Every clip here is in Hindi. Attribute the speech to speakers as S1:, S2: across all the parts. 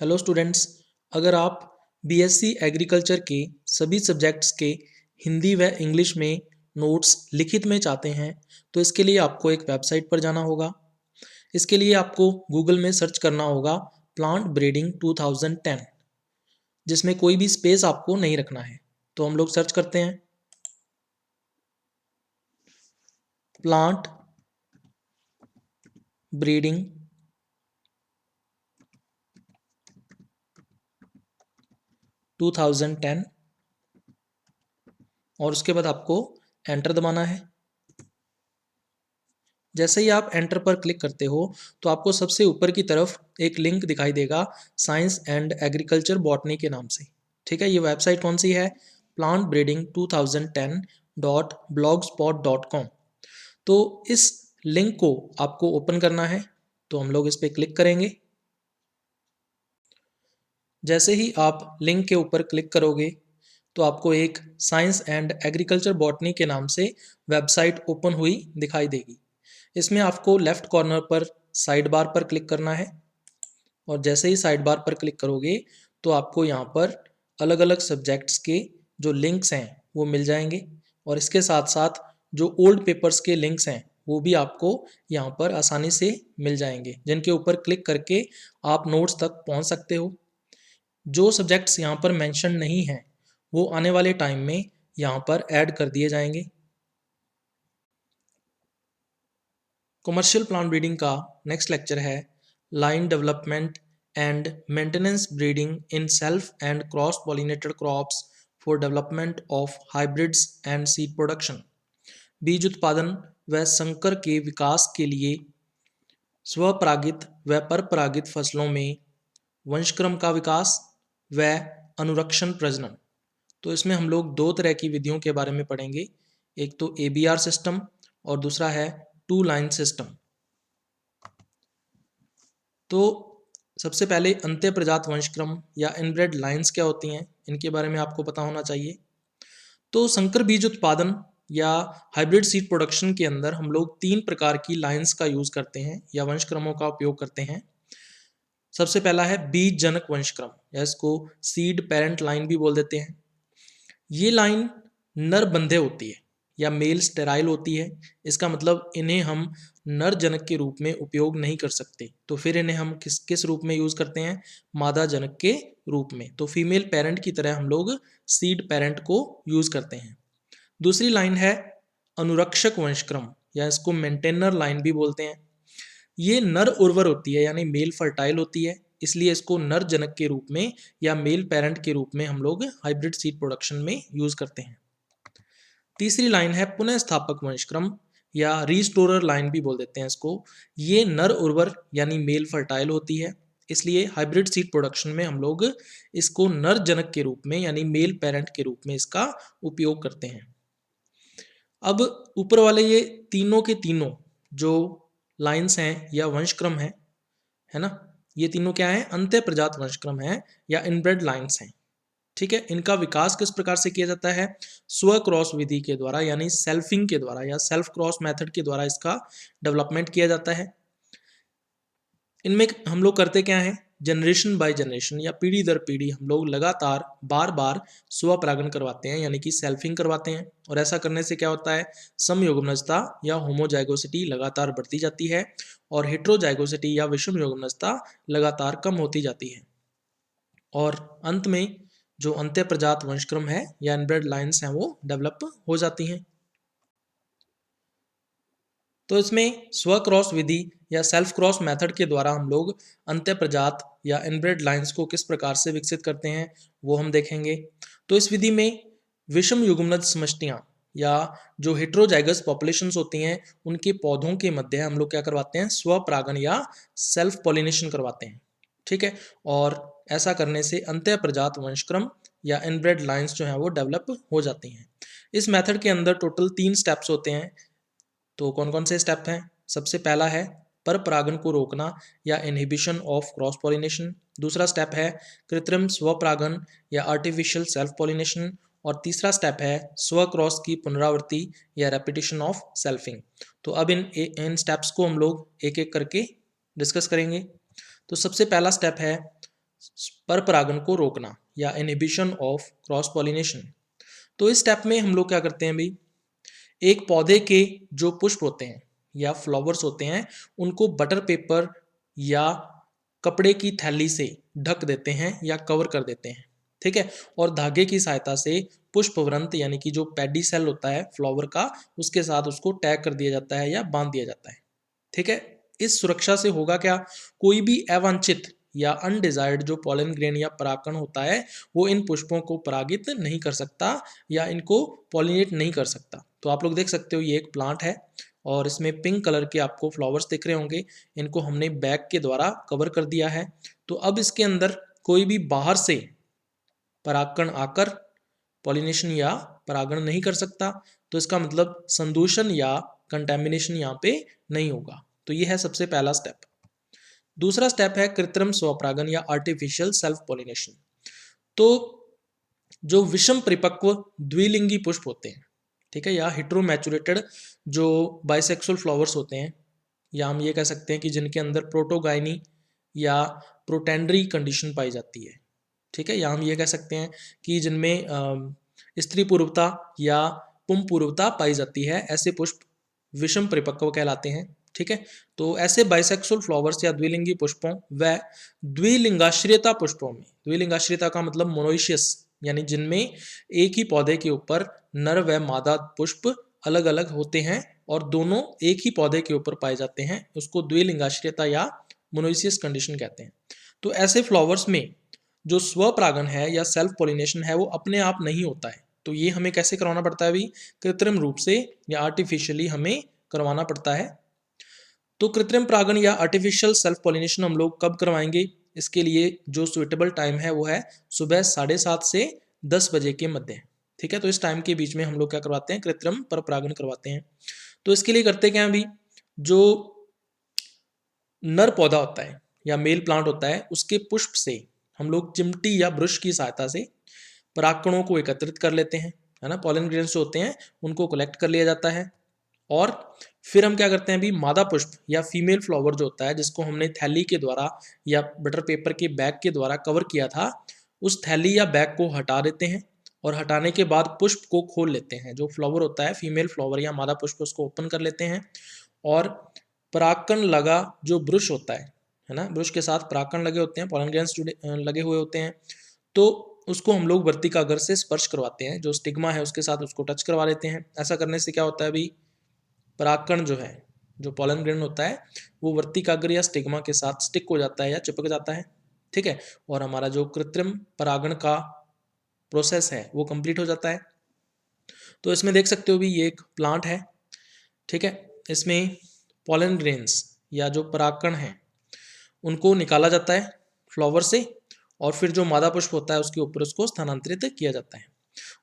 S1: Hello students. अगर आप बीएससी एग्रीकल्चर के सभी सब्जेक्ट्स के हिंदी व इंग्लिश में नोट्स लिखित में चाहते हैं तो इसके लिए आपको एक वेबसाइट पर जाना होगा। इसके लिए आपको गूगल में सर्च करना होगा प्लांट ब्रीडिंग 2010, जिसमें कोई भी स्पेस आपको नहीं रखना है। तो हम लोग सर्च करते हैं प्लांट ब्रीडिंग 2010 और उसके बाद आपको एंटर दबाना है। जैसे ही आप एंटर पर क्लिक करते हो तो आपको सबसे ऊपर की तरफ एक लिंक दिखाई देगा साइंस एंड एग्रीकल्चर बॉटनी के नाम से। ठीक है, ये वेबसाइट कौन सी है? Plant breeding 2010.blogspot.com। तो इस लिंक को आपको ओपन करना है, तो हम लोग इस पर क्लिक करेंगे। जैसे ही आप लिंक के ऊपर क्लिक करोगे तो आपको एक साइंस एंड एग्रीकल्चर बॉटनी के नाम से वेबसाइट ओपन हुई दिखाई देगी। इसमें आपको लेफ्ट कॉर्नर पर साइड बार पर क्लिक करना है और जैसे ही साइड बार पर क्लिक करोगे तो आपको यहाँ पर अलग अलग सब्जेक्ट्स के जो लिंक्स हैं वो मिल जाएंगे और इसके साथ साथ जो ओल्ड पेपर्स के लिंक्स हैं वो भी आपको यहाँ पर आसानी से मिल जाएंगे, जिनके ऊपर क्लिक करके आप नोट्स तक पहुँच सकते हो। जो सब्जेक्ट्स यहाँ पर मेंशन नहीं हैं वो आने वाले टाइम में यहाँ पर ऐड कर दिए जाएंगे। कमर्शियल प्लांट ब्रीडिंग का नेक्स्ट लेक्चर है line development and maintenance breeding in self and cross pollinated crops for development of hybrids and seed production. बीज उत्पादन व संकर के विकास के लिए स्वपरागित व परपरागित फसलों में वंशक्रम का विकास व अनुरक्षण प्रजनन। तो इसमें हम लोग दो तरह की विधियों के बारे में पढ़ेंगे, एक तो ABR सिस्टम और दूसरा है 2 लाइन सिस्टम। तो सबसे पहले अंत्य प्रजात वंशक्रम या इनब्रेड लाइंस क्या होती हैं, इनके बारे में आपको पता होना चाहिए। तो संकर बीज उत्पादन या हाइब्रिड सीड प्रोडक्शन के अंदर हम लोग 3 प्रकार की लाइंस का यूज करते हैं या वंशक्रमों का उपयोग करते हैं। सबसे पहला है बीज जनक वंशक्रम या इसको सीड पेरेंट लाइन भी बोल देते हैं। ये लाइन नर बंधे होती है या मेल स्टेराइल होती है। इसका मतलब इन्हें हम नर जनक के रूप में उपयोग नहीं कर सकते, तो फिर इन्हें हम किस किस रूप में यूज करते हैं? मादा जनक के रूप में। तो फीमेल पेरेंट की तरह हम लोग सीड पेरेंट को यूज करते हैं। दूसरी लाइन है अनुरक्षक वंशक्रम या इसको मेंटेनर लाइन भी बोलते हैं। ये नर उर्वर होती है यानी मेल फर्टाइल होती है, इसलिए इसको नर जनक के रूप में या मेल पेरेंट के रूप में हम लोग हाइब्रिड सीड प्रोडक्शन में यूज करते हैं। तीसरी लाइन है पुनः स्थापक वंशक्रम या रिस्टोरर लाइन भी बोल देते हैं इसको। ये नर उर्वर यानी मेल फर्टाइल होती है, इसलिए हाइब्रिड सीड प्रोडक्शन में हम लोग इसको नर जनक के रूप में यानी मेल पेरेंट के रूप में इसका उपयोग करते हैं। अब ऊपर वाले ये तीनों के तीनों जो लाइंस हैं या वंशक्रम है ना, ये तीनों क्या है? अंत्य प्रजात वंशक्रम है या इनब्रेड लाइंस हैं। ठीक है, इनका विकास किस प्रकार से किया जाता है? स्व क्रॉस विधि के द्वारा यानी सेल्फिंग के द्वारा या सेल्फ क्रॉस मेथड के द्वारा इसका डेवलपमेंट किया जाता है। इनमें हम लोग करते क्या है? जनरेशन बाय जनरेशन या पीढ़ी दर पीढ़ी हम लोग लगातार बार बार स्वपरागण करवाते हैं यानी कि सेल्फिंग करवाते हैं। और ऐसा करने से क्या होता है? समयुग्मनजता या होमोजाइगोसिटी लगातार बढ़ती जाती है और हेट्रोजाइगोसिटी या विषम युग्मनजता लगातार कम होती जाती है। और अंत में जो अंत्य प्रजात वंशक्रम है या इनब्रेड लाइंस हैं वो डेवलप हो जाती हैं। तो इसमें स्व क्रॉस विधि या सेल्फ क्रॉस मेथड के द्वारा हम लोग अंत्य प्रजात या इनब्रेड लाइंस को किस प्रकार से विकसित करते हैं वो हम देखेंगे। तो इस विधि में विषम युग्मनज समष्टियां या जो हेट्रोजाइगस पॉपुलेशंस होती हैं उनके पौधों के मध्य हम लोग क्या करवाते हैं? स्वपरागण या सेल्फ पॉलिनेशन करवाते हैं। ठीक है, और ऐसा करने से अंत्य प्रजात वंशक्रम या इनब्रेड लाइंस जो हैं वो डेवलप हो जाती हैं। इस मेथड के अंदर टोटल 3 स्टेप्स होते हैं। तो कौन कौन से स्टेप हैं? सबसे पहला है पर परागण को रोकना या इनहिबिशन ऑफ क्रॉस पॉलिनेशन। दूसरा स्टेप है कृत्रिम स्वपरागण या आर्टिफिशियल सेल्फ पॉलिनेशन। और तीसरा स्टेप है स्व क्रॉस की पुनरावृत्ति या रेपिटेशन ऑफ सेल्फिंग। तो अब इन स्टेप्स को हम लोग एक एक करके डिस्कस करेंगे। तो सबसे पहला स्टेप है पर परागण को रोकना या इनहिबिशन ऑफ क्रॉस पॉलिनेशन। तो इस स्टेप में हम लोग क्या करते हैं भाई, एक पौधे के जो पुष्प होते हैं या फ्लावर्स होते हैं उनको बटर पेपर या कपड़े की थैली से ढक देते हैं या कवर कर देते हैं, ठीक है। और धागे की सहायता से पुष्पवृंत यानी कि जो पैडी सेल होता है फ्लावर का, उसके साथ उसको टैग कर दिया जाता है या बांध दिया जाता है, ठीक है। इस सुरक्षा से होगा क्या, कोई भी अवांछित या अनडिजायर्ड जो पॉलन ग्रेन या परागकण होता है वो इन पुष्पों को परागित नहीं कर सकता या इनको पॉलिनेट नहीं कर सकता। तो आप लोग देख सकते हो ये एक प्लांट है और इसमें पिंक कलर के आपको फ्लावर्स दिख रहे होंगे, इनको हमने बैग के द्वारा कवर कर दिया है। तो अब इसके अंदर कोई भी बाहर से परागकण आकर पॉलिनेशन या परागण नहीं कर सकता, तो इसका मतलब संदूषण या कंटेमिनेशन यहाँ पे नहीं होगा। तो ये है सबसे पहला स्टेप। दूसरा स्टेप है कृत्रिम स्वपरागण या आर्टिफिशियल सेल्फ पॉलिनेशन। तो जो विषम परिपक्व द्विलिंगी पुष्प होते हैं, ठीक है, या हेटेरोमैचुरेटेड जो बाइसेक्सुअल फ्लावर्स होते हैं, या हम ये कह सकते हैं कि जिनके अंदर प्रोटोगाइनी या प्रोटेंडरी कंडीशन पाई जाती है, ठीक है, या हम ये कह सकते हैं कि जिनमें स्त्री पूर्वता या पुंस पूर्वता पाई जाती है, ऐसे पुष्प विषम परिपक्व कहलाते हैं, ठीक है। तो ऐसे बाइसेक्सुअल फ्लावर्स या द्विलिंगी पुष्पों व द्विलिंगाश्रियता पुष्पों में, द्विलिंगाश्रियता का मतलब मोनोइशियस यानी जिनमें एक ही पौधे के ऊपर नर व मादा पुष्प अलग अलग होते हैं और दोनों एक ही पौधे के ऊपर पाए जाते हैं, उसको द्विलिंगाश्रियता या मोनोइशियस कंडीशन कहते हैं। तो ऐसे फ्लावर्स में जो स्वपरागण है या सेल्फ पॉलिनेशन है वो अपने आप नहीं होता है, तो ये हमें कैसे करवाना पड़ता है भाई, कृत्रिम रूप से या आर्टिफिशियली हमें करवाना पड़ता है। तो कृत्रिम परागण या आर्टिफिशियल सेल्फ पॉलिनेशन हम लोग कब करवाएंगे, इसके लिए जो सुइटेबल टाइम है वो है सुबह 7:30 से 10 बजे के मध्य, ठीक है। तो इस टाइम के बीच में हम लोग क्या करवाते हैं, कृत्रिम पर परागण करवाते हैं। तो इसके लिए करते क्या है अभी, जो नर पौधा होता है या मेल प्लांट होता है उसके पुष्प से हम लोग चिमटी या ब्रश की सहायता से परागकणों को एकत्रित कर लेते हैं, है ना। पॉलन ग्रेन्स जो होते हैं उनको कलेक्ट कर लिया जाता है और फिर हम क्या करते हैं भी, मादा पुष्प या फीमेल फ्लावर जो होता है जिसको हमने थैली के द्वारा या बटर पेपर के बैग के द्वारा कवर किया था, उस थैली या बैग को हटा देते हैं और हटाने के बाद पुष्प को खोल लेते हैं। जो फ्लावर होता है फीमेल फ्लावर या मादा पुष्प उसको ओपन कर लेते हैं और परागकण लगा जो ब्रुश होता है ना, ब्रुश के साथ परागकण लगे होते हैं, पॉलन ग्रेन्स जुड़े लगे हुए होते हैं, तो उसको हम लोग वर्तिकाग्र से स्पर्श करवाते हैं, जो स्टिग्मा है उसके साथ उसको टच करवा लेते हैं। ऐसा करने से क्या होता है अभी, परागकण जो है, जो पॉलन ग्रेन होता है वो वर्तिकाग्र या स्टिग्मा के साथ स्टिक हो जाता है या चिपक जाता है, ठीक है, और हमारा जो कृत्रिम परागण का प्रोसेस है वो कंप्लीट हो जाता है। तो इसमें देख सकते हो भी ये एक प्लांट है, ठीक है, इसमें पॉलन ग्रेन्स या जो परागकण हैं उनको निकाला जाता है फ्लावर से और फिर जो मादा पुष्प होता है उसके ऊपर उसको स्थानांतरित किया जाता है।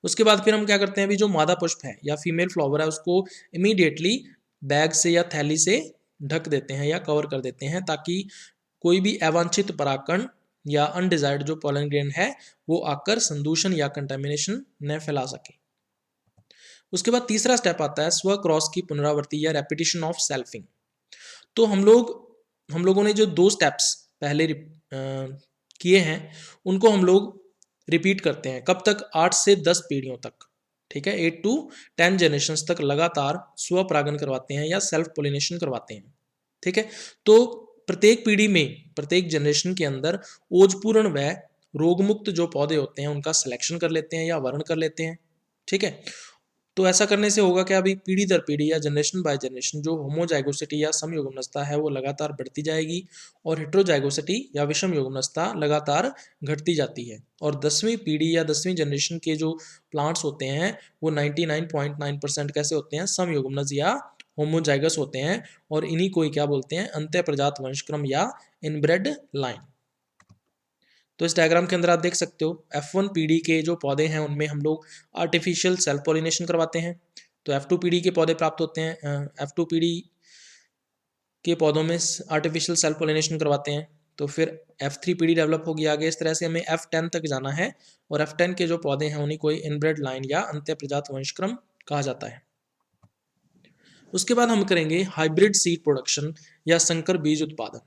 S1: उसके बाद फिर हम क्या करते हैं अभी, जो मादा पुष्प है या फीमेल फ्लावर है उसको इमीडिएटली बैग से या थैली से ढक देते हैं या कवर कर देते हैं, ताकि कोई भी अवांछित परागकण या अनडिजायर्ड जो पॉलन ग्रेन है वो आकर संदूषण या कंटेमिनेशन न फैला सके। उसके बाद तीसरा स्टेप आता है स्व क्रॉस की पुनरावृत्ति या रेपिटेशन ऑफ सेल्फिंग। तो हम लोगों ने जो 2 स्टेप्स पहले किए हैं उनको हम लोग रिपीट करते हैं, कब तक, 8 से 10 पीढ़ियों तक, ठीक है, 8 to 10 जनरेशंस तक लगातार स्वपरागण करवाते हैं या सेल्फ पोलिनेशन करवाते हैं, ठीक है। तो प्रत्येक पीढ़ी में, प्रत्येक जनरेशन के अंदर ओजपूर्ण व रोगमुक्त जो पौधे होते हैं उनका सिलेक्शन कर लेते हैं या वर्ण कर लेते हैं, ठीक है। तो ऐसा करने से होगा क्या, अभी पीढ़ी दर पीढ़ी या जनरेशन बाय जनरेशन जो होमोजाइगोसिटी या समयुग्मनजता है वो लगातार बढ़ती जाएगी और हेटेरोजाइगोसिटी या विषम युग्मनजता लगातार घटती जाती है। और 10वीं पीढ़ी या 10वीं जनरेशन के जो प्लांट्स होते हैं वो 99.9% कैसे होते हैं, समयुग्मनज या होमोजाइगस होते हैं, और इन्हीं को ही क्या बोलते हैं, अंतःप्रजात वंशक्रम या इनब्रेड लाइन। तो इस डायग्राम के अंदर आप देख सकते हो F1 पीढ़ी के जो पौधे हैं उनमें हम लोग आर्टिफिशियल सेल्फ पॉलिनेशन करवाते हैं, तो F2 पीढ़ी के पौधे प्राप्त होते हैं। F2 पीढ़ी के पौधों में आर्टिफिशियल सेल्फ पॉलिनेशन करवाते हैं, तो फिर F3 पीढ़ी डेवलप होगी आगे। इस तरह से हमें F10 तक जाना है और F10 के जो पौधे हैं उन्हीं को इनब्रेड लाइन या अंतःप्रजात वंशक्रम कहा जाता है। उसके बाद हम करेंगे हाइब्रिड सीड प्रोडक्शन या संकर बीज उत्पादन।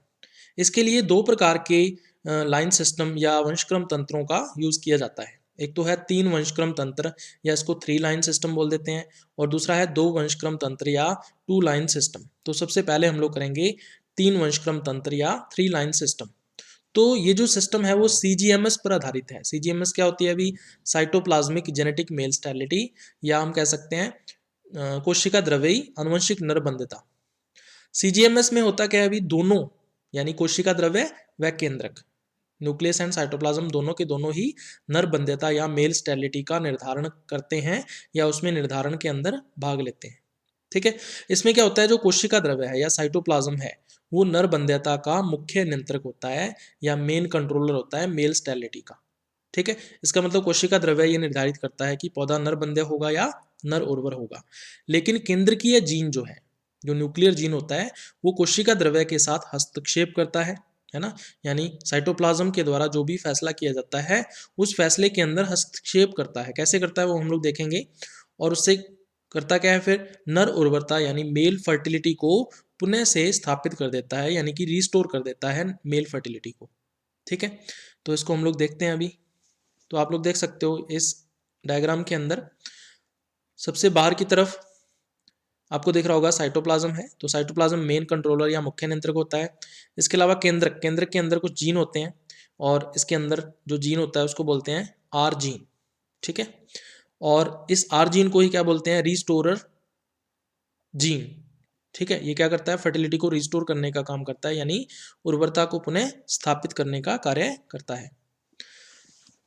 S1: इसके लिए 2 प्रकार के लाइन सिस्टम या वंशक्रम तंत्रों का यूज़ किया जाता है। एक तो है 3 वंशक्रम तंत्र या इसको 3 लाइन सिस्टम बोल देते हैं, और दूसरा है 2 वंशक्रम तंत्र या 2 लाइन सिस्टम। तो सबसे पहले हम लोग करेंगे 3 वंशक्रम तंत्र या 3 लाइन सिस्टम। तो ये जो सिस्टम है वो CGMS पर आधारित है। CGMS क्या होती है अभी? साइटोप्लाज्मिक जेनेटिक मेल स्टेरिलिटी, या हम कह सकते हैं कोशिका द्रव्यी आनुवंशिक नरबंधता। CGMS में होता क्या है अभी? दोनों, यानी कोशिका द्रव्य व केंद्रक, न्यूक्लियस एंड साइटोप्लाज्म दोनों के दोनों ही नरबंध्यता या मेल स्टेरिलिटी का निर्धारण करते हैं या उसमें निर्धारण के अंदर भाग लेते हैं। ठीक है, इसमें क्या होता है, जो कोशिका द्रव्य है या साइटोप्लाज्म है वो नरबंध्यता का मुख्य नियंत्रक होता है या मेन कंट्रोलर होता है मेल स्टेरिलिटी का। ठीक है, इसका मतलब कोशिका द्रव्य ये निर्धारित करता है कि पौधा नरबंध्य होगा या नर उर्वर होगा। लेकिन केंद्रकीय जीन जो है, जो न्यूक्लियर जीन होता है, वो कोशिका द्रव्य के साथ हस्तक्षेप करता है ना, यानी साइटोप्लाज्म के द्वारा जो भी फैसला किया जाता है उस फैसले के अंदर हस्तक्षेप करता है। कैसे करता है वो हम लोग देखेंगे। और उससे करता क्या है फिर? नर उर्वरता यानी मेल फर्टिलिटी को पुनः से स्थापित कर देता है, यानी कि रिस्टोर कर देता है मेल फर्टिलिटी को। ठीक है, तो इसको हम लोग देखते हैं अभी। तो आप लोग देख सकते हो इस डायग्राम के अंदर सबसे बाहर की तरफ आपको दिख रहा होगा साइटोप्लाज्म है। तो साइटोप्लाज्म मेन कंट्रोलर या मुख्य नियंत्रक होता है। इसके अलावा केंद्रक के अंदर कुछ जीन होते हैं, और इसके अंदर जो जीन होता है उसको बोलते हैं आर जीन। ठीक है, और इस आर जीन को ही क्या बोलते हैं? Restorer gene. ठीक है, ये क्या करता है? फर्टिलिटी को रिस्टोर करने का काम करता है, यानी उर्वरता को पुनः स्थापित करने का कार्य करता है।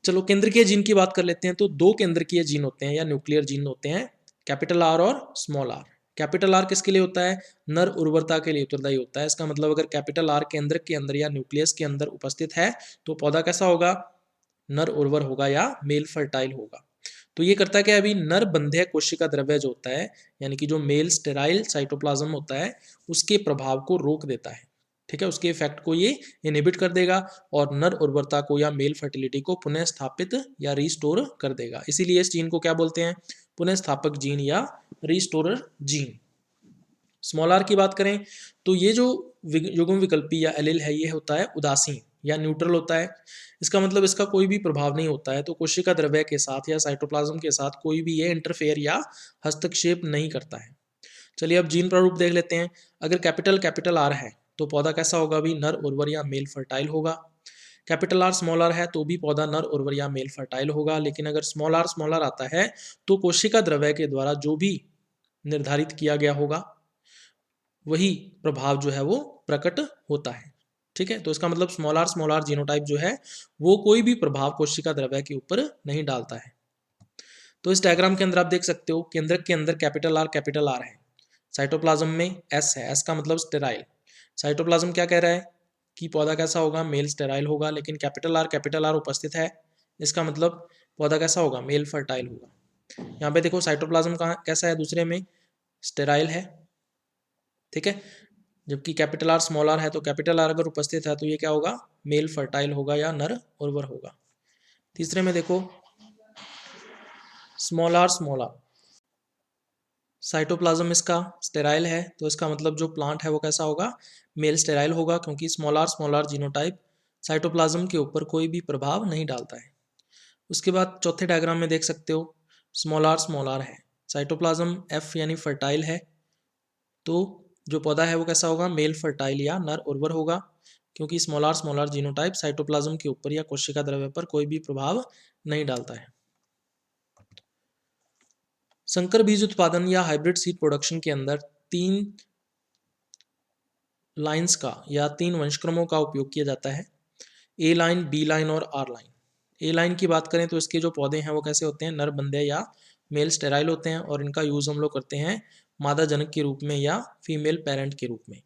S1: चलो केंद्रकीय जीन की बात कर लेते हैं। तो 2 केंद्रकीय जीन होते हैं या न्यूक्लियर जीन होते हैं, कैपिटल आर और स्मॉल आर। कैपिटल आर किसके लिए होता है? नर उर्वरता के लिए उत्तरदायी होता है। इसका मतलब अगर कैपिटल आर केंद्रक के अंदर या न्यूक्लियस के अंदर उपस्थित है तो पौधा कैसा होगा? नर उर्वर होगा या मेल फर्टाइल होगा। तो ये करता है क्या? अभी नर बंध्य कोशिका द्रव्य जो होता है, यानी कि जो मेल स्टेराइल साइटोप्लाज्म होता है, उसके प्रभाव को रोक देता है। ठीक है, उसके इफेक्ट को ये इनहिबिट कर देगा और नर उर्वरता को या मेल फर्टिलिटी को पुनः स्थापित या रिस्टोर कर देगा। इसीलिए इस जीन को क्या बोलते हैं? पुनः स्थापक जीन या रिस्टोरर जीन। स्मॉल आर की बात करें तो ये जो युग्म विकल्पी या एलील है ये होता है उदासीन या न्यूट्रल होता है। इसका मतलब इसका कोई भी प्रभाव नहीं होता है। तो कोशिका द्रव्य के साथ या साइटोप्लाज्म के साथ कोई भी ये इंटरफेयर या हस्तक्षेप नहीं करता है। चलिए अब जीन प्रारूप देख लेते हैं। अगर कैपिटल आर है तो पौधा कैसा होगा? भी नर उर्वर या मेल फर्टाइल होगा। कैपिटल आर स्मॉल आर है तो भी पौधा नर उर्वर या मेल फर्टाइल होगा। लेकिन अगर स्मॉल आर आता है तो कोशिका द्रव्य के द्वारा जो भी निर्धारित किया गया होगा वही प्रभाव जो है वो प्रकट होता है। ठीक है, तो इसका मतलब स्मॉल आर जीनोटाइप जो है वो कोई भी प्रभाव कोशिका द्रव्य के ऊपर नहीं डालता है। तो इस डायग्राम के अंदर आप देख सकते हो केंद्रक के अंदर कैपिटल आर है, साइटोप्लाज्म में एस है, एस का मतलब स्टेराइल। साइटोप्लाज्म क्या कह रहा है कि पौधा कैसा होगा? मेल स्टेराइल होगा। लेकिन कैपिटल आर उपस्थित है, इसका मतलब पौधा कैसा होगा? मेल फर्टाइल होगा। यहाँ पे देखो साइटोप्लाज्म कहाँ कैसा है? दूसरे में स्टेराइल है। ठीक है, जबकि कैपिटल आर स्मॉल आर है तो कैपिटल आर अगर उपस्थित है तो ये क्या होगा? मेल फर्टाइल होगा या नर उर्वर होगा। तीसरे में देखो स्मॉल आर साइटोप्लाज्म इसका स्टेराइल है तो इसका मतलब जो प्लांट है वो कैसा होगा? मेल स्टेराइल होगा, क्योंकि स्मॉल आर जीनोटाइप साइटोप्लाज्म के ऊपर कोई भी प्रभाव नहीं डालता है। उसके बाद चौथे डायग्राम में देख सकते हो स्मॉल आर है, साइटोप्लाज्म एफ यानी फर्टाइल है, तो जो पौधा है वो कैसा होगा? मेल फर्टाइल या नर उर्वर होगा, क्योंकि स्मॉल आर जीनोटाइप साइटोप्लाज्म के ऊपर या कोशिका द्रव्य पर कोई भी प्रभाव नहीं डालता है। संकर बीज उत्पादन या हाइब्रिड सीड प्रोडक्शन के अंदर 3 लाइंस का या 3 वंशक्रमों का उपयोग किया जाता है, ए लाइन, बी लाइन और आर लाइन। ए लाइन की बात करें तो इसके जो पौधे हैं वो कैसे होते हैं? नर बंध्य या मेल स्टेराइल होते हैं, और इनका यूज हम लोग करते हैं मादा जनक के रूप में या फीमेल पेरेंट के रूप में।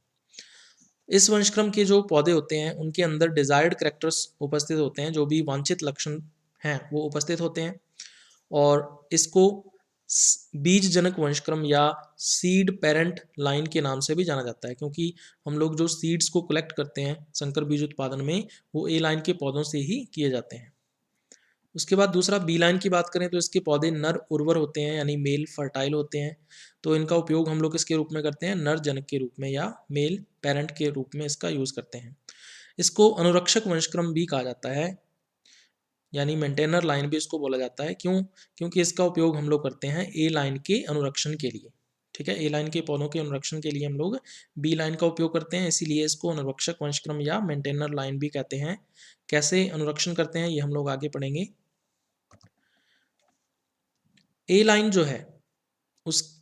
S1: इस वंशक्रम के जो पौधे होते हैं उनके अंदर डिजायर्ड कैरेक्टर्स उपस्थित होते हैं, जो भी वांछित लक्षण हैं वो उपस्थित होते हैं, और इसको बीज जनक वंशक्रम या सीड पेरेंट लाइन के नाम से भी जाना जाता है, क्योंकि हम लोग जो सीड्स को कलेक्ट करते हैं संकर बीज उत्पादन में वो ए लाइन के पौधों से ही किए जाते हैं। उसके बाद दूसरा बी लाइन की बात करें तो इसके पौधे नर उर्वर होते हैं यानी मेल फर्टाइल होते हैं, तो इनका उपयोग हम लोग किसके रूप में करते हैं? नर जनक के रूप में या मेल पेरेंट के रूप में इसका यूज करते हैं। इसको अनुरक्षक वंशक्रम भी कहा जाता है, यानी मेंटेनर लाइन भी इसको बोला जाता है। क्यों? क्योंकि इसका उपयोग हम लोग करते हैं ए लाइन के अनुरक्षण के लिए। ठीक है, ए लाइन के पौधों के अनुरक्षण के लिए हम लोग बी लाइन का उपयोग करते हैं, इसीलिए इसको अनुरक्षक वंशक्रम या मेंटेनर लाइन भी कहते हैं। कैसे अनुरक्षण करते हैं ये हम लोग आगे पढ़ेंगे। ए लाइन जो है उस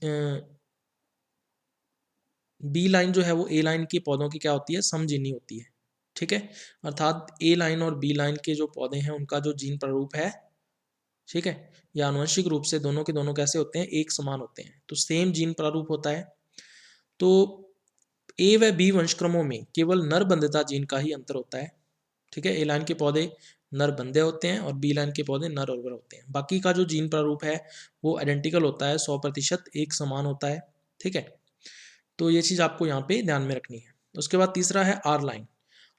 S1: बी लाइन जो है वो ए लाइन के पौधों की क्या होती है, समजीनी होती है। ठीक है, अर्थात ए लाइन और बी लाइन के जो पौधे हैं उनका जो जीन प्रारूप है, ठीक है, या आनुवंशिक रूप से दोनों के दोनों कैसे होते हैं, एक समान होते हैं, तो सेम जीन प्रारूप होता है। तो ए व बी वंशक्रमों में केवल नर बंध्यता जीन का ही अंतर होता है। ठीक है, ए लाइन के पौधे नर बंधे होते हैं और बी लाइन के पौधे नर उर्वर होते हैं। बाकी का जो जीन प्रारूप है वो आइडेंटिकल होता है, 100% एक समान होता है। ठीक है, तो ये चीज़ आपको यहाँ पे ध्यान में रखनी है। उसके बाद तीसरा है आर लाइन।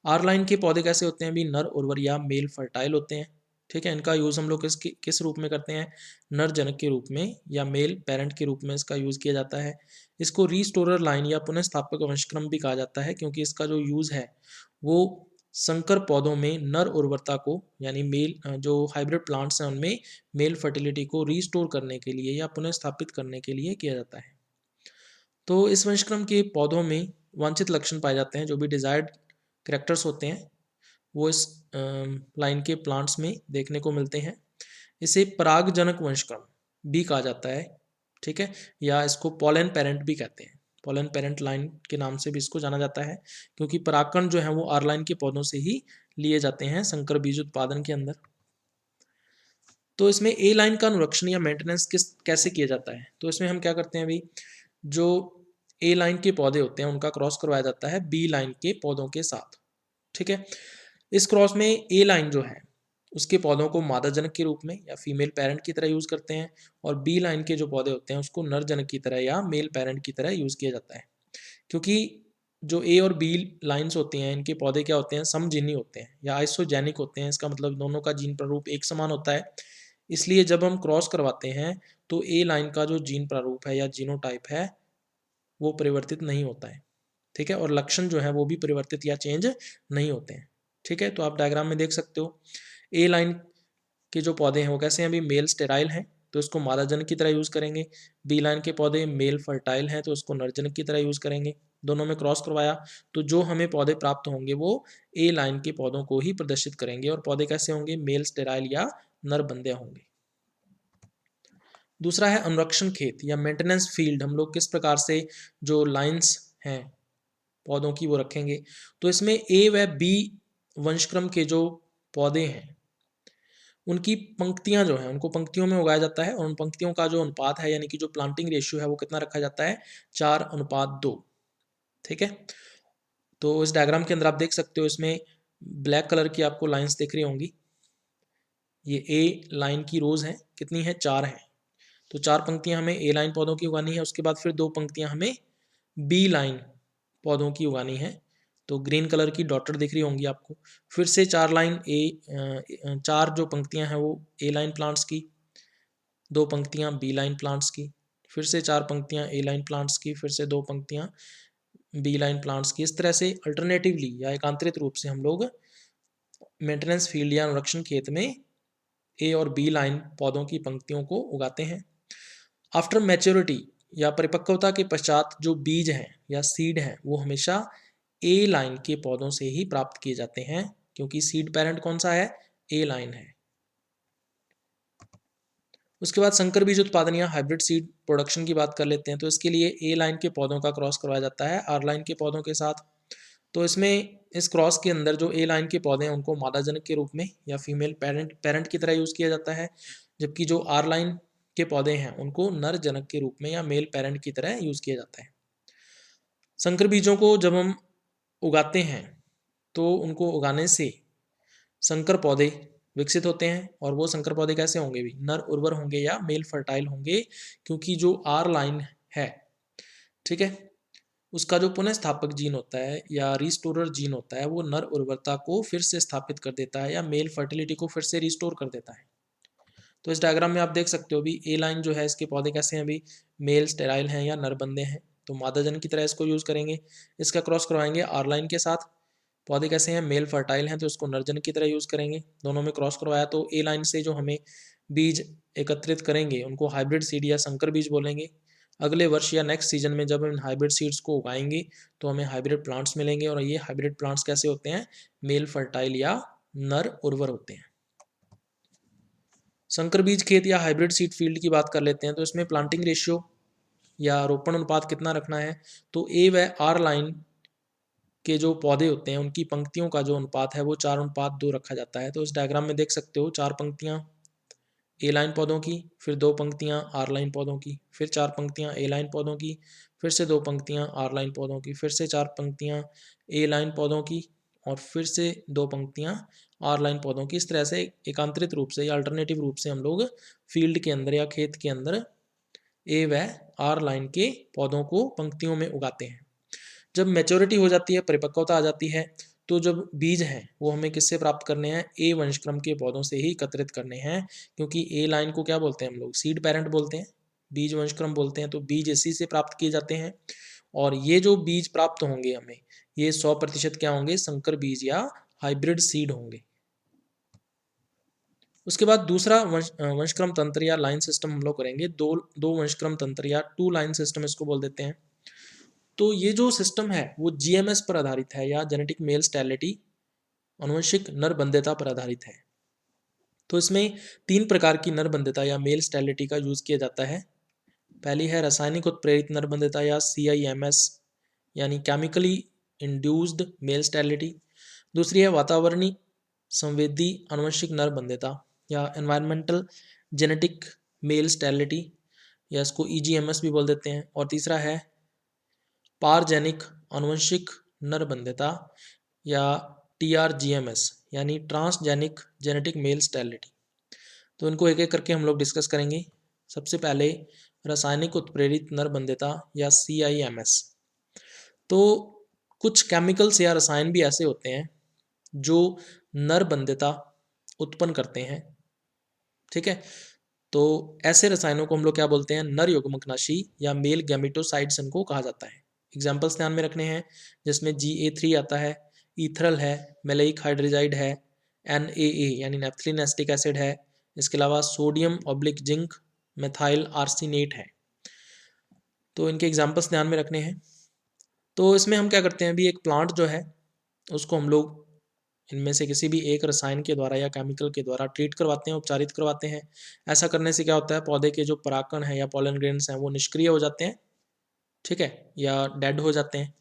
S1: आर लाइन के पौधे कैसे होते हैं भी, नर उर्वर या मेल फर्टाइल होते हैं। ठीक है, इनका यूज़ हम लोग किस रूप में करते हैं, नर जनक के रूप में या मेल पेरेंट के रूप में इसका यूज़ किया जाता है। इसको रीस्टोरर लाइन या पुनःस्थापक वंशक्रम भी कहा जाता है, क्योंकि इसका जो यूज़ है वो संकर पौधों में नर उर्वरता को, यानी मेल जो हाइब्रिड प्लांट्स हैं उनमें मेल फर्टिलिटी को रीस्टोर करने के लिए या पुनःस्थापित करने के लिए किया जाता है। तो इस वंशक्रम के पौधों में वांछित लक्षण पाए जाते हैं, जो भी डिजायर्ड कैरेक्टर्स होते हैं वो इस लाइन के प्लांट्स में देखने को मिलते हैं। इसे परागजनक वंशक्रम भी कहा जाता है। ठीक है, या इसको पॉलन पेरेंट भी कहते हैं। पॉलन पेरेंट लाइन के नाम से भी इसको जाना जाता है, क्योंकि परागकण जो है वो आर लाइन के पौधों से ही लिए जाते हैं संकर बीज उत्पादन के अंदर। तो इसमें ए लाइन का अनुरक्षण या मेंटेनेंस कैसे किया जाता है, तो इसमें हम क्या करते हैं भाई, जो ए लाइन के पौधे होते हैं उनका क्रॉस करवाया जाता है बी लाइन के पौधों के साथ। ठीक है, इस क्रॉस में ए लाइन जो है उसके पौधों को मादा जनक के रूप में या फीमेल पेरेंट की तरह यूज करते हैं, और बी लाइन के जो पौधे होते हैं उसको नर जनक की तरह या मेल पेरेंट की तरह यूज किया जाता है। क्योंकि जो ए और बी लाइन्स होती हैं इनके पौधे क्या होते हैं, समजीनी होते हैं या आइसोजेनिक होते हैं। इसका मतलब दोनों का जीन प्रारूप एक समान होता है। इसलिए जब हम क्रॉस करवाते हैं तो ए लाइन का जो जीन प्रारूप है या जीनोटाइप है वो परिवर्तित नहीं होता है। ठीक है, और लक्षण जो है वो भी परिवर्तित या चेंज नहीं होते हैं। ठीक है, तो आप डायग्राम में देख सकते हो ए लाइन के जो पौधे हैं वो कैसे हैं, अभी मेल स्टेराइल हैं तो इसको मादा जनक की तरह यूज करेंगे। बी लाइन के पौधे मेल फर्टाइल हैं तो इसको नर जनक की तरह यूज करेंगे। दोनों में क्रॉस करवाया तो जो हमें पौधे प्राप्त होंगे वो ए लाइन के पौधों को ही प्रदर्शित करेंगे, और पौधे कैसे होंगे, मेल स्टेराइल या नर बंधे होंगे। दूसरा है अनुरक्षण खेत या मेंटेनेंस फील्ड। हम लोग किस प्रकार से जो लाइंस हैं पौधों की वो रखेंगे, तो इसमें ए व बी वंशक्रम के जो पौधे हैं उनकी पंक्तियां जो हैं उनको पंक्तियों में उगाया जाता है, और उन पंक्तियों का जो अनुपात है यानी कि जो प्लांटिंग रेशियो है वो कितना रखा जाता है, 4:2। ठीक है, तो इस डायग्राम के अंदर आप देख सकते हो इसमें ब्लैक कलर की आपको लाइंस दिख रही होंगी। ये ए लाइन की रोज है, कितनी है, 4 है। तो 4 पंक्तियां हमें ए लाइन पौधों की उगानी है, उसके बाद फिर 2 पंक्तियां हमें बी लाइन पौधों की उगानी है। तो ग्रीन कलर की डॉटर दिख रही होंगी आपको। फिर से 4 लाइन चार जो पंक्तियां हैं वो ए लाइन प्लांट्स की, 2 पंक्तियां बी लाइन प्लांट्स की, फिर से 4 पंक्तियां ए लाइन प्लांट्स की, फिर से 2 पंक्तियां बी लाइन प्लांट्स की। इस तरह से अल्टरनेटिवली या एकांतरित रूप से हम लोग मेंटेनेंस फील्ड या अनुरक्षण खेत में ए और बी लाइन पौधों की पंक्तियों को उगाते हैं। आफ्टर मैच्योरिटी या परिपक्वता के पश्चात जो बीज हैं या सीड हैं वो हमेशा ए लाइन के पौधों से ही प्राप्त किए जाते हैं, क्योंकि सीड पेरेंट कौन सा है, ए लाइन है। उसके बाद संकर बीज उत्पादन या हाइब्रिड सीड प्रोडक्शन की बात कर लेते हैं। तो इसके लिए ए लाइन के पौधों का क्रॉस करवाया जाता है आर लाइन के पौधों के साथ। तो इसमें इस क्रॉस के अंदर जो ए लाइन के पौधे हैं उनको मादा जनक के रूप में या फीमेल पेरेंट की तरह यूज किया जाता है, जबकि जो आर लाइन के पौधे हैं उनको नर जनक के रूप में या मेल पेरेंट की तरह यूज किया जाता है। संकर बीजों को जब हम उगाते हैं तो उनको उगाने से संकर पौधे विकसित होते हैं, और वो संकर पौधे कैसे होंगे भी, नर उर्वर होंगे या मेल फर्टाइल होंगे, क्योंकि जो आर लाइन है, ठीक है, उसका जो पुनःस्थापक जीन होता है या रिस्टोरर जीन होता है वो नर उर्वरता को फिर से स्थापित कर देता है या मेल फर्टिलिटी को फिर से रिस्टोर कर देता है। तो इस डायग्राम में आप देख सकते हो भी ए लाइन जो है इसके पौधे कैसे हैं, अभी मेल स्टेराइल हैं या नर बंदे हैं, तो मादा जन की तरह इसको यूज करेंगे। इसका क्रॉस करवाएंगे आर लाइन के साथ, पौधे कैसे हैं, मेल फर्टाइल हैं तो इसको नरजन की तरह यूज़ करेंगे। दोनों में क्रॉस करवाया तो ए लाइन से जो हमें बीज एकत्रित करेंगे उनको हाइब्रिड सीड या संकर बीज बोलेंगे। अगले वर्ष या नेक्स्ट सीजन में जब हम हाइब्रिड सीड्स को उगाएंगे तो हमें हाइब्रिड प्लांट्स मिलेंगे, और ये हाइब्रिड प्लांट्स कैसे होते हैं, मेल फर्टाइल या नर उर्वर होते हैं। संकर बीज खेत या हाइब्रिड सीड फील्ड की बात कर लेते हैं। तो इसमें प्लांटिंग रेशियो या रोपण अनुपात कितना रखना है, तो ए व आर लाइन के जो पौधे होते हैं उनकी पंक्तियों का जो अनुपात है वो 4:2 रखा जाता है। तो इस डायग्राम में देख सकते हो 4 पंक्तियां ए लाइन पौधों की, फिर 2 पंक्तियां आर लाइन पौधों की, फिर 4 पंक्तियां ए लाइन पौधों की, फिर से 2 पंक्तियां आर लाइन पौधों की, फिर से 4 पंक्तियां ए लाइन पौधों की, और फिर से 2 पंक्तियां आर लाइन पौधों की। इस तरह से एकांतरित रूप से या अल्टरनेटिव रूप से हम लोग फील्ड के अंदर या खेत के अंदर ए व आर लाइन के पौधों को पंक्तियों में उगाते हैं। जब मैच्योरिटी हो जाती है, परिपक्वता आ जाती है, तो जब बीज हैं वो हमें किससे प्राप्त करने हैं, ए वंशक्रम के पौधों से ही एकत्रित करने हैं, क्योंकि ए लाइन को क्या बोलते हैं हम लोग, सीड पेरेंट बोलते हैं, बीज वंशक्रम बोलते हैं। तो बीज इसी से प्राप्त किए जाते हैं, और ये जो बीज प्राप्त होंगे हमें, ये 100% क्या होंगे, संकर बीज या हाइब्रिड सीड होंगे। उसके बाद दूसरा वंशक्रम तंत्र या लाइन सिस्टम हम लोग करेंगे। दो वंशक्रम तंत्र या 2 लाइन सिस्टम इसको बोल देते हैं। तो ये जो सिस्टम है वो जीएमएस पर आधारित है या जेनेटिक मेल स्टेरिलिटी, आनुवंशिक नरबंध्यता पर आधारित है। तो इसमें 3 प्रकार की नरबंध्यता या मेल स्टेरिलिटी का यूज किया जाता है। पहली है रासायनिक उत्प्रेरित नरबंध्यता या CIMS यानी केमिकली इंड्यूस्ड मेल स्टेरिलिटी। दूसरी है वातावरणीय संवेदी आनुवंशिक नरबंध्यता या एनवायरमेंटल जेनेटिक मेल स्टेरिलिटी, या इसको EGMS भी बोल देते हैं। और तीसरा है पारजेनिक आनुवंशिक नरबंध्यता या TRGMS यानी ट्रांसजेनिक जेनेटिक मेल स्टेरिलिटी। तो इनको एक एक करके हम लोग डिस्कस करेंगे। सबसे पहले रासायनिक उत्प्रेरित नरबंध्यता या CIMS। तो कुछ केमिकल्स या रसायन भी ऐसे होते हैं जो नरबंध्यता उत्पन्न करते हैं, ठीक है। तो ऐसे रसायनों को हम लोग क्या बोलते हैं, नर युग्मकनाशी या मेल गैमेटोसाइड्स इनको कहा जाता है। एग्जाम्पल्स ध्यान में रखने हैं, जिसमें GA3 आता है, ईथरल है, मेलेइक हाइड्रोजाइड है, NAA यानी नेफ्थलीन एसिटिक एसिड है, इसके अलावा सोडियम/जिंक मेथाइल आर्सिनेट है। तो इनके एग्जाम्पल्स ध्यान में रखने हैं। तो इसमें हम क्या करते हैं, अभी एक प्लांट जो है उसको हम लोग इनमें से किसी भी एक रसायन के द्वारा या केमिकल के द्वारा ट्रीट करवाते हैं, उपचारित करवाते हैं। ऐसा करने से क्या होता है, पौधे के जो परागकण है या पॉलन ग्रेन्स हैं वो निष्क्रिय हो जाते हैं, ठीक है, या डेड हो जाते हैं,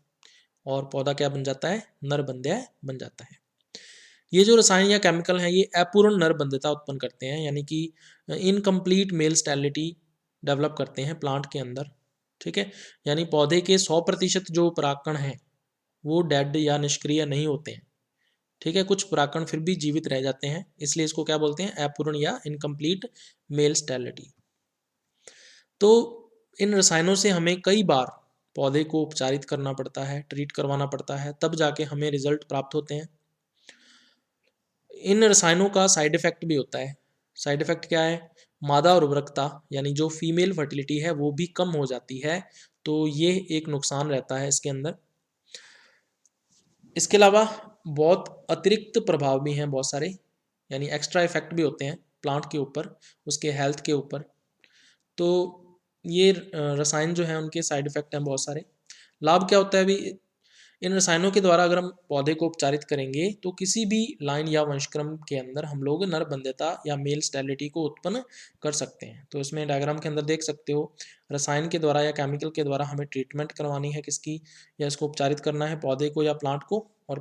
S1: और पौधा क्या बन जाता है, नरबंध्य बन जाता है। ये जो रसायन या केमिकल हैं ये अपूर्ण नरबंध्यता उत्पन्न करते हैं, यानी कि इनकम्प्लीट मेल स्टेरिलिटी डेवलप करते हैं प्लांट के अंदर, ठीक है। यानी पौधे के 100% जो परागकण हैं वो डेड या निष्क्रिय नहीं होते हैं, ठीक है, कुछ परागकण फिर भी जीवित रह जाते हैं, इसलिए इसको क्या बोलते हैं, अपूर्ण या इनकम्प्लीट मेल स्टेरिलिटी। तो इन रसायनों से हमें कई बार पौधे को उपचारित करना पड़ता है, ट्रीट करवाना पड़ता है, तब जाके हमें रिजल्ट प्राप्त होते हैं। इन रसायनों का साइड इफेक्ट भी होता है। साइड इफेक्ट क्या है, मादा उर्वरकता यानी जो फीमेल फर्टिलिटी है वो भी कम हो जाती है, तो ये एक नुकसान रहता है इसके अंदर। इसके अलावा बहुत अतिरिक्त प्रभाव भी हैं बहुत सारे, यानी एक्स्ट्रा इफेक्ट भी होते हैं प्लांट के ऊपर, उसके हेल्थ के ऊपर। तो ये रसायन जो है उनके साइड इफेक्ट हैं बहुत सारे। लाभ क्या होता है, अभी इन रसायनों के द्वारा अगर हम पौधे को उपचारित करेंगे तो किसी भी लाइन या वंशक्रम के अंदर हम लोग नरबंध्यता या मेल स्टेरिलिटी को उत्पन्न कर सकते हैं। तो इसमें डायग्राम के अंदर देख सकते हो, रसायन के द्वारा या केमिकल के द्वारा हमें ट्रीटमेंट करवानी है किसकी, या इसको उपचारित करना है पौधे को या प्लांट को, और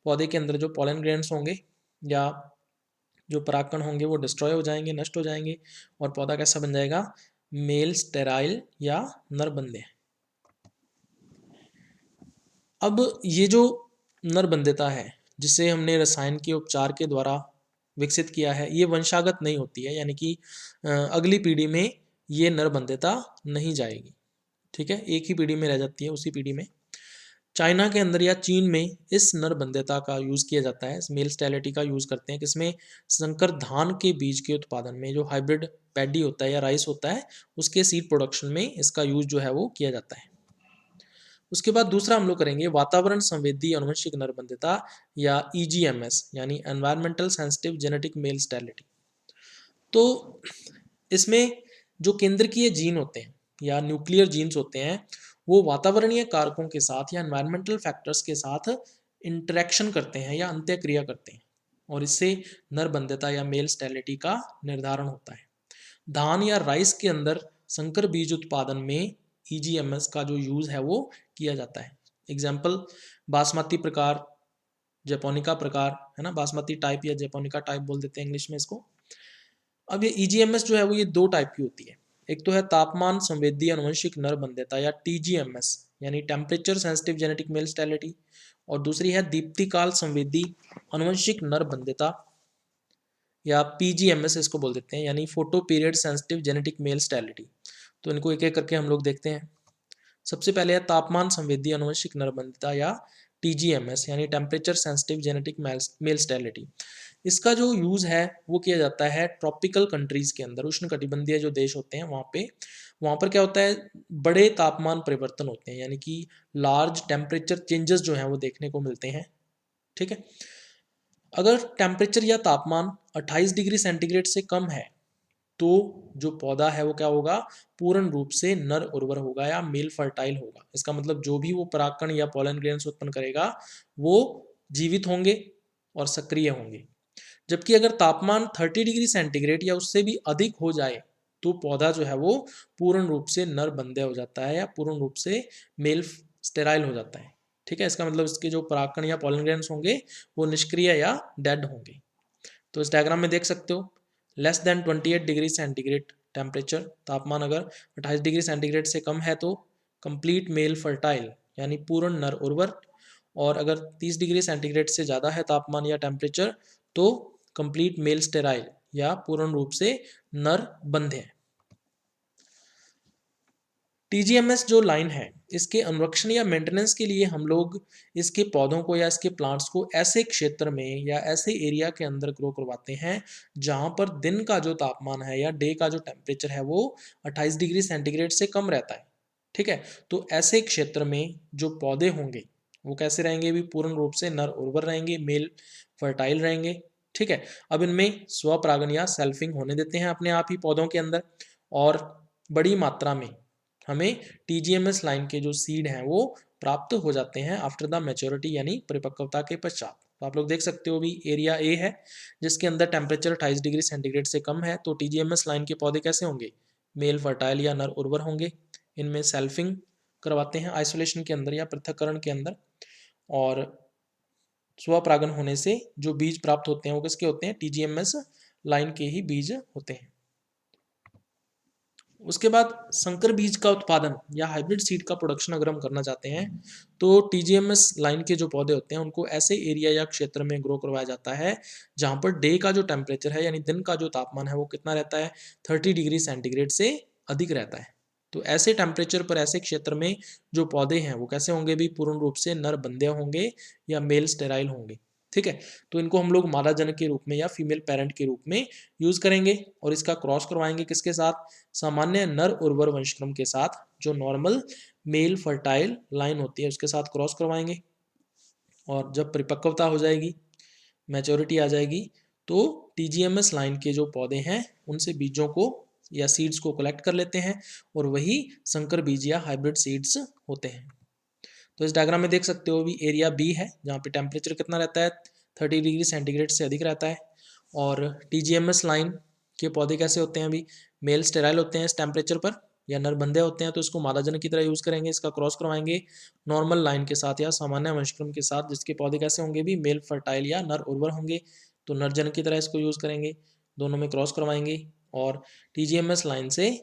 S1: पौधे के अंदर जो पॉलन ग्रेन्स होंगे या जो परागकण होंगे वो डिस्ट्रॉय हो जाएंगे, नष्ट हो जाएंगे, और पौधा कैसा बन जाएगा, मेल स्टेराइल या नरबंध्य। अब ये जो नरबंध्यता है जिसे हमने रसायन के उपचार के द्वारा विकसित किया है, ये वंशागत नहीं होती है, यानी कि अगली पीढ़ी में ये नरबंध्यता नहीं जाएगी, ठीक है, एक ही पीढ़ी में रह जाती है, उसी पीढ़ी में। चाइना के अंदर या चीन में इस नरबंध्यता का यूज़ किया जाता है, इस मेल स्टेरिलिटी का यूज़ करते हैं, किसमें, संकर धान के बीज के उत्पादन में, जो हाइब्रिड पैडी होता है या राइस होता है उसके सीड प्रोडक्शन में इसका यूज़ जो है वो किया जाता है। उसके बाद दूसरा हम लोग करेंगे वातावरण संवेदी आनुवंशिक नरबंधता या EGMS यानी environmental sensitive genetic male sterility. तो इसमें जो केंद्रकीय जीन होते हैं या न्यूक्लियर जीन्स होते हैं वो वातावरणीय कारकों के साथ या एनवायरमेंटल फैक्टर्स के साथ इंटरेक्शन करते हैं या अंत्यक्रिया करते हैं और इससे नरबंधता या मेल स्टेरिलिटी का निर्धारण होता है। धान या राइस के अंदर संकर बीज उत्पादन में EGMS का जो यूज है वो किया जाता है। एग्जाम्पल बासमती प्रकार, जैपोनिका प्रकार, है ना, बासमती टाइप या जैपोनिका टाइप बोल देते हैं इंग्लिश में इसको। अब ये EGMS जो है वो ये दो टाइप की होती है। एक तो है तापमान संवेदी आनुवंशिक नरबंधता या TGMS यानी temperature sensitive genetic male sterility, और दूसरी है दीप्तिकाल संवेदी आनुवंशिक नरबंधता या PGMS इसको बोल देते हैं यानी photo period sensitive genetic male sterility. तो इनको एक एक करके हम लोग देखते हैं। सबसे पहले है तापमान संवेदी आनुवंशिक नरबंधता या TGMS यानी temperature sensitive genetic male sterility. इसका जो यूज है वो किया जाता है ट्रॉपिकल कंट्रीज के अंदर, उष्ण कटिबंधीय जो देश होते हैं वहाँ पर क्या होता है, बड़े तापमान परिवर्तन होते हैं यानी कि लार्ज टेम्परेचर चेंजेस जो हैं वो देखने को मिलते हैं। ठीक है, अगर टेम्परेचर या तापमान 28 डिग्री सेंटीग्रेड से कम है तो जो पौधा है वो क्या होगा, पूर्ण रूप से नर उर्वर होगा या मेल फर्टाइल होगा। इसका मतलब जो भी वो परागकण या पॉलन ग्रेन्स उत्पन्न करेगा वो जीवित होंगे और सक्रिय होंगे। जबकि अगर तापमान 30 डिग्री सेंटीग्रेड या उससे भी अधिक हो जाए तो पौधा जो है वो पूर्ण रूप से नर बंध्य हो जाता है या पूर्ण रूप से मेल स्टेराइल हो जाता है। ठीक है, इसका मतलब इसके जो परागकण या पॉलन ग्रेन्स होंगे वो निष्क्रिय या डेड होंगे। तो इस डायग्राम में देख सकते हो less than 28 degree centigrade temperature, तापमान अगर 28 डिग्री सेंटीग्रेड से कम है तो कंप्लीट मेल फर्टाइल यानी पूर्ण नर उर्वर, और अगर 30 डिग्री सेंटीग्रेड से ज़्यादा है तापमान या टेम्परेचर तो कंप्लीट मेल स्टेराइल या पूर्ण रूप से नर बंध्य है। TGMS जो लाइन है इसके अनुरक्षण या मेंटेनेंस के लिए हम लोग इसके पौधों को या इसके प्लांट्स को ऐसे क्षेत्र में या ऐसे एरिया के अंदर ग्रो करवाते हैं जहां पर दिन का जो तापमान है या डे का जो टेम्परेचर है वो 28 डिग्री सेंटीग्रेड से कम रहता है। ठीक है, तो ऐसे क्षेत्र में जो पौधे होंगे वो कैसे रहेंगे, भी पूर्ण रूप से नर उर्वर रहेंगे, मेल फर्टाइल रहेंगे। ठीक है, अब इनमें स्वपरागन या सेल्फिंग होने देते हैं अपने आप ही पौधों के अंदर, और बड़ी मात्रा में हमें TGMS लाइन के जो सीड हैं वो प्राप्त हो जाते हैं आफ्टर द मैच्योरिटी यानी परिपक्वता के पश्चात। तो आप लोग देख सकते हो भी एरिया A है जिसके अंदर टेम्परेचर 28 डिग्री सेंटीग्रेड से कम है, तो TGMS लाइन के पौधे कैसे होंगे, मेल फर्टाइल या नर उर्वर होंगे। इनमें सेल्फिंग करवाते हैं आइसोलेशन के अंदर या पृथक्करण के अंदर, और स्वपरागन होने से जो बीज प्राप्त होते हैं वो किसके होते हैं, TGMS लाइन के ही बीज होते हैं। उसके बाद संकर बीज का उत्पादन या हाइब्रिड सीड का प्रोडक्शन अगर हम करना चाहते हैं तो TGMS लाइन के जो पौधे होते हैं उनको ऐसे एरिया या क्षेत्र में ग्रो करवाया जाता है जहां पर डे का जो टेम्परेचर है यानी दिन का जो तापमान है वो कितना रहता है, 30 डिग्री सेंटीग्रेड से अधिक रहता है। तो ऐसे टेम्परेचर पर ऐसे क्षेत्र में जो पौधे हैं वो कैसे होंगे, भी पूर्ण रूप से नर बंध्य होंगे या मेल स्टेराइल होंगे। ठीक है, तो इनको हम लोग मादा जनक के रूप में या फीमेल पेरेंट के रूप में यूज करेंगे और इसका क्रॉस करवाएंगे किसके साथ, सामान्य नर उर्वर वंशक्रम के साथ, जो नॉर्मल मेल फर्टाइल लाइन होती है उसके साथ क्रॉस करवाएंगे। और जब परिपक्वता हो जाएगी, मैच्योरिटी आ जाएगी, तो TGMS लाइन के जो पौधे हैं उनसे बीजों को या सीड्स को कलेक्ट कर लेते हैं और वही संकर बीज या हाइब्रिड सीड्स होते हैं। तो इस डायग्राम में देख सकते हो भी एरिया B है जहाँ पे टेम्परेचर कितना रहता है, 30 डिग्री सेंटीग्रेड से अधिक रहता है, और TGMS लाइन के पौधे कैसे होते हैं, अभी मेल स्टेराइल होते हैं इस टेम्परेचर पर या नरबंध्य होते हैं, तो इसको मादाजनक की तरह यूज करेंगे। इसका क्रॉस करवाएंगे नॉर्मल लाइन के साथ या सामान्य वंशक्रम के साथ जिसके पौधे कैसे होंगे, भी मेल फर्टाइल या नर उर्वर होंगे, तो नरजनक की तरह इसको यूज करेंगे, दोनों में क्रॉस करवाएंगे और TGMS लाइन से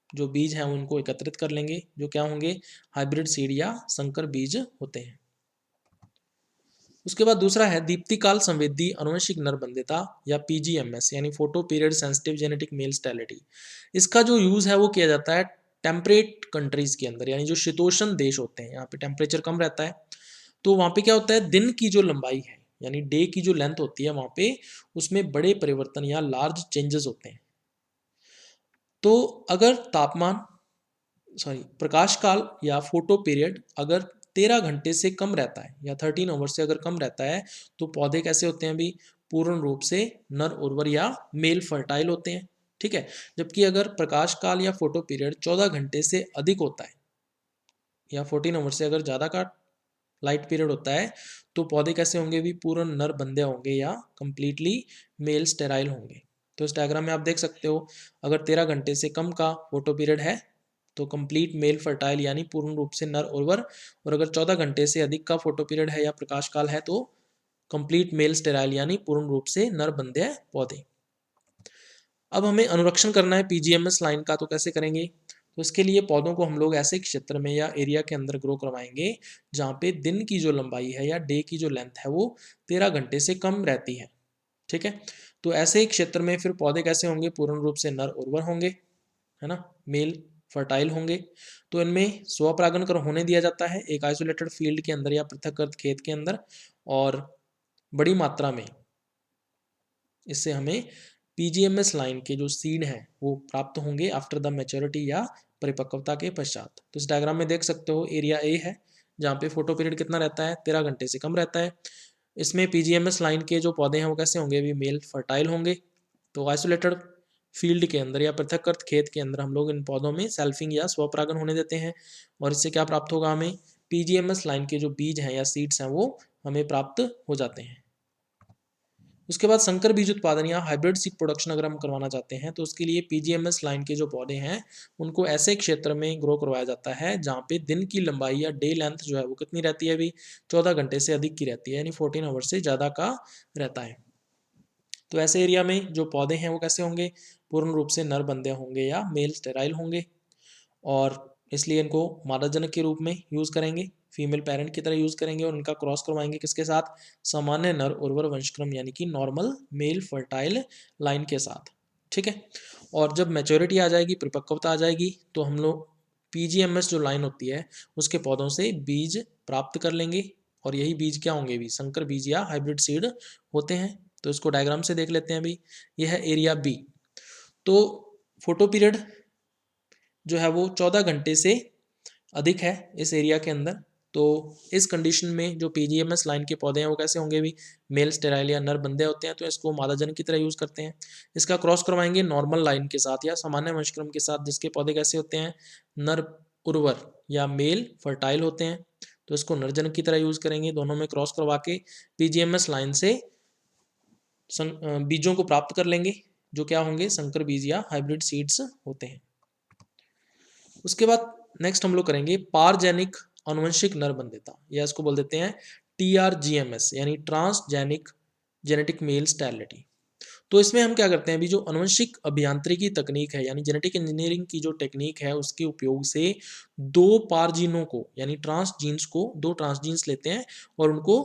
S1: जो बीज हैं उनको एकत्रित कर लेंगे जो क्या होंगे, हाइब्रिड सीड या संकर बीज होते हैं। उसके बाद दूसरा है दीप्तिकाल संवेदी आनुवंशिक नरबंधता या PGMS यानी photo period sensitive genetic male sterility. इसका जो यूज है वो किया जाता है टेम्परेट कंट्रीज के अंदर, यानी जो शीतोष्ण देश होते हैं यहाँ पे टेम्परेचर कम रहता है, तो वहाँ पे क्या होता है, दिन की जो लंबाई है यानी डे की जो लेंथ होती है वहाँ पे उसमें बड़े परिवर्तन या लार्ज चेंजेस होते हैं। तो अगर तापमान प्रकाश काल या फोटो पीरियड अगर 13 घंटे से कम रहता है या 13 आवर से अगर कम रहता है तो पौधे कैसे होते हैं अभी, पूर्ण रूप से नर उर्वर या मेल फर्टाइल होते हैं। ठीक है, जबकि अगर प्रकाश काल या फोटो पीरियड 14 घंटे से अधिक होता है या 14 आवर से अगर ज़्यादा का लाइट पीरियड होता है तो पौधे कैसे होंगे भी, पूर्ण नर बंदे होंगे या कंप्लीटली मेल स्टेराइल होंगे। तो इस डायग्राम में आप देख सकते हो, अगर 13 घंटे से कम का फोटो पीरियड है तो कंप्लीट मेल फर्टाइल यानी पूर्ण रूप से नर उर्वर, और अगर 14 घंटे से अधिक का फोटो पीरियड है या प्रकाश काल है तो कंप्लीट मेल स्टेराइल यानी पूर्ण रूप से नर बंदे पौधे। अब हमें अनुरक्षण करना है पीजीएमएस लाइन का, तो कैसे करेंगे, तो इसके लिए पौधों को हम लोग ऐसे क्षेत्र में या एरिया के अंदर ग्रो करवाएंगे जहाँ पे दिन की जो लंबाई है या डे की जो लेंथ है वो 13 घंटे से कम रहती है। ठीक है, तो ऐसे ही क्षेत्र में फिर पौधे कैसे होंगे, पूर्ण रूप से नर उर्वर होंगे, है ना, मेल फर्टाइल होंगे। तो इनमें स्वपरागण कर होने दिया जाता है एक आइसोलेटेड फील्ड के अंदर या पृथक खेत के अंदर, और बड़ी मात्रा में इससे हमें पीजीएमएस लाइन के जो सीड हैं वो प्राप्त होंगे आफ्टर द मैच्योरिटी या परिपक्वता के पश्चात। तो इस डायग्राम में देख सकते हो एरिया ए है जहाँ पे फोटो पीरियड कितना रहता है, 13 घंटे से कम रहता है। इसमें पीजीएमएस लाइन के जो पौधे हैं वो कैसे होंगे, भी मेल फर्टाइल होंगे। तो आइसोलेटेड फील्ड के अंदर या पृथक खेत के अंदर हम लोग इन पौधों में सेल्फिंग या स्वपरागण होने देते हैं, और इससे क्या प्राप्त होगा, हमें पीजीएमएस लाइन के जो बीज हैं या सीड्स हैं वो हमें प्राप्त हो जाते हैं। उसके बाद संकर बीज उत्पादन या हाइब्रिड सीड प्रोडक्शन अगर हम करवाना चाहते हैं तो उसके लिए पीजीएमएस लाइन के जो पौधे हैं उनको ऐसे क्षेत्र में ग्रो करवाया जाता है जहाँ पे दिन की लंबाई या डे लेंथ जो है वो कितनी रहती है, अभी 14 घंटे से अधिक की रहती है, यानी 14 आवर से ज़्यादा का रहता है। तो ऐसे एरिया में जो पौधे हैं वो कैसे होंगे, पूर्ण रूप से नर बंदे होंगे या मेल स्टेराइल होंगे, और इसलिए इनको मादाजनक के रूप में यूज़ करेंगे, फीमेल पेरेंट की तरह यूज़ करेंगे, और इनका क्रॉस करवाएंगे किसके साथ, सामान्य नर उर्वर वंशक्रम यानी कि नॉर्मल मेल फर्टाइल लाइन के साथ। ठीक है, और जब मैच्योरिटी आ जाएगी, परिपक्वता आ जाएगी, तो हम लोग पीजीएमएस जो लाइन होती है उसके पौधों से बीज प्राप्त कर लेंगे, और यही बीज क्या होंगे, भी संकर बीज या हाइब्रिड सीड होते हैं। तो इसको डायग्राम से देख लेते हैं। अभी यह है एरिया बी। तो फोटो पीरियड जो है वो 14 घंटे से अधिक है इस एरिया के अंदर। तो इस कंडीशन में जो पीजीएमएस लाइन के पौधे हैं वो कैसे होंगे, भी मेल स्टेराइल या नर बंदे होते हैं, तो इसको मादाजन की तरह यूज़ करते हैं। इसका क्रॉस करवाएंगे नॉर्मल लाइन के साथ या सामान्य वंशक्रम के साथ जिसके पौधे कैसे होते हैं, नर उर्वर या मेल फर्टाइल होते हैं, तो इसको नरजनक की तरह यूज़ करेंगे। दोनों में क्रॉस करवा के पीजीएमएस लाइन से बीजों को प्राप्त कर लेंगे जो क्या होंगे, संकर बीज या हाइब्रिड सीड्स होते हैं। उसके बाद नेक्स्ट हम लोग करेंगे पारजेनिक आनुवंशिक नर बंध्यता, या इसको बोल देते हैं TRGMS यानी ट्रांसजेनिक जेनेटिक मेल स्टेरिलिटी। तो इसमें हम क्या करते हैं, अभी जो आनुवंशिक अभियांत्रिकी तकनीक है यानी जेनेटिक इंजीनियरिंग की जो टेक्निक है उसके उपयोग से दो पारजीनों को यानी ट्रांसजीन्स को, दो ट्रांसजीन्स लेते हैं और उनको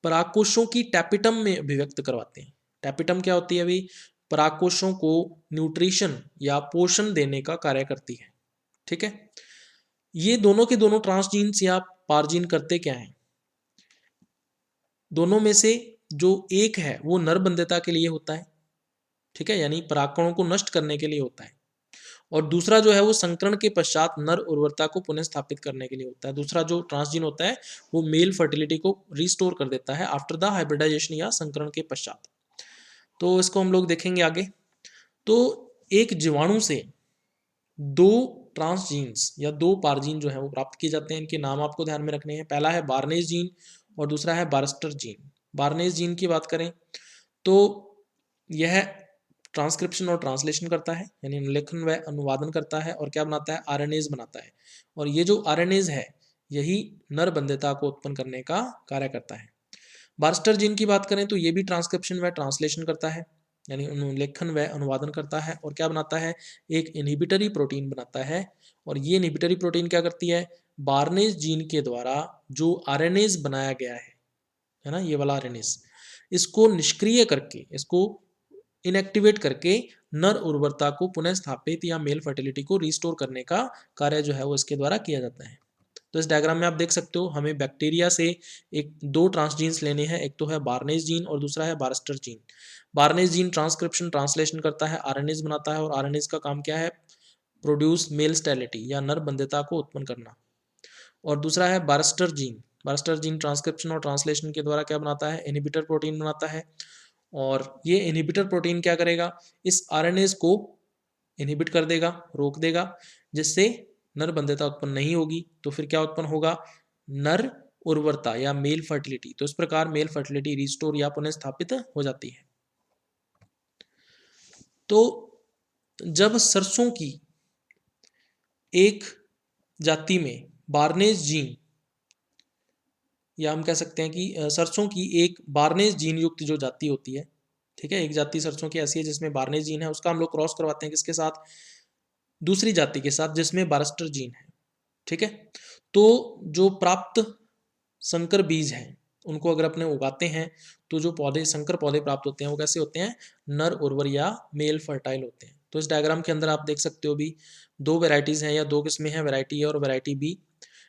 S1: परागकोशों की टैपिटम में अभिव्यक्त करवाते हैं। टैपिटम क्या होती है, अभी परागकोशों को न्यूट्रिशन या पोषण देने का कार्य करती है। ठीक है, ये दोनों के दोनों ट्रांसजीन्स या पारजीन करते क्या हैं, दोनों में से जो एक है वो नर बंध्यता के लिए होता है, ठीक है, यानी परागकणों को नष्ट करने के लिए होता है, और दूसरा जो है वो संकरण के पश्चात नर उर्वरता को पुनः स्थापित करने के लिए होता है। दूसरा जो ट्रांसजीन होता है वो मेल फर्टिलिटी को रिस्टोर कर देता है आफ्टर द हाइब्रिडाइजेशन या संकरण के पश्चात। तो इसको हम लोग देखेंगे आगे। तो एक जीवाणु से दो ट्रांसजीन्स या दो पारजीन जो है वो प्राप्त किए जाते हैं। इनके नाम आपको ध्यान में रखने हैं। पहला है बार्नेज जीन और दूसरा है बारस्टर जीन। बार्नेज जीन की बात करें तो यह ट्रांसक्रिप्शन और ट्रांसलेशन करता है, यानी अनुलेखन व अनुवादन करता है, और क्या बनाता है, आरएनएज बनाता है। और ये जो आरएनएज है यही नर बंध्यता को उत्पन्न करने का कार्य करता है। बारस्टर जीन की बात करें तो ये भी ट्रांसक्रिप्शन व ट्रांसलेशन करता है, यानी अनुलेखन व अनुवादन करता है, और क्या बनाता है, एक इनहिबिटरी प्रोटीन बनाता है। और ये इनहिबिटरी प्रोटीन क्या करती है, बार्नेज जीन के द्वारा जो आरएनएज बनाया गया है ना, ये वाला आरएनएज, इसको निष्क्रिय करके, इसको इनएक्टिवेट करके नर उर्वरता को पुनः स्थापित या मेल फर्टिलिटी को रिस्टोर करने का कार्य जो है वो इसके द्वारा किया जाता है। तो इस डायग्राम में आप देख सकते हो हमें बैक्टीरिया से एक दो ट्रांसजीन्स लेने हैं, एक तो है बार्नेज जीन और दूसरा है बारस्टर जीन। बार्नेज जीन ट्रांसक्रिप्शन ट्रांसलेशन करता है, आरएनएज बनाता है, और आरएनएज का काम क्या है, प्रोड्यूस मेल स्टेरिलिटी या नर बंध्यता को उत्पन्न करना। और दूसरा है बारस्टर जीन। बारस्टर जीन ट्रांसक्रिप्शन और ट्रांसलेशन के द्वारा क्या बनाता है, इनहिबिटर प्रोटीन बनाता है। और ये इनहिबिटर प्रोटीन क्या करेगा, इस आरएनएज को इनहिबिट कर देगा, रोक देगा, जिससे नर बंध्यता उत्पन्न नहीं होगी। तो फिर क्या उत्पन्न होगा, नर उर्वरता या मेल फर्टिलिटी। तो इस प्रकार मेल फर्टिलिटी रिस्टोर या पुनः स्थापित हो जाती है। तो जब सरसों की एक जाति में बार्नेज जीन, या हम कह सकते हैं कि सरसों की एक बार्नेज जीन युक्त जो जाति होती है, ठीक है, एक जाति सरसों की ऐसी है जिसमें बार्नेज जीन है, उसका हम लोग क्रॉस करवाते हैं किसके साथ, दूसरी जाति के साथ जिसमें बारस्टर जीन है, ठीक है। तो जो प्राप्त संकर बीज हैं उनको अगर अपने उगाते हैं तो जो पौधे संकर पौधे प्राप्त होते हैं वो कैसे होते हैं, नर उर्वर या मेल फर्टाइल होते हैं। तो इस डायग्राम के अंदर आप देख सकते हो भी दो वेराइटीज हैं या दो किस्में हैं, वेराइटी ए और वेराइटी बी।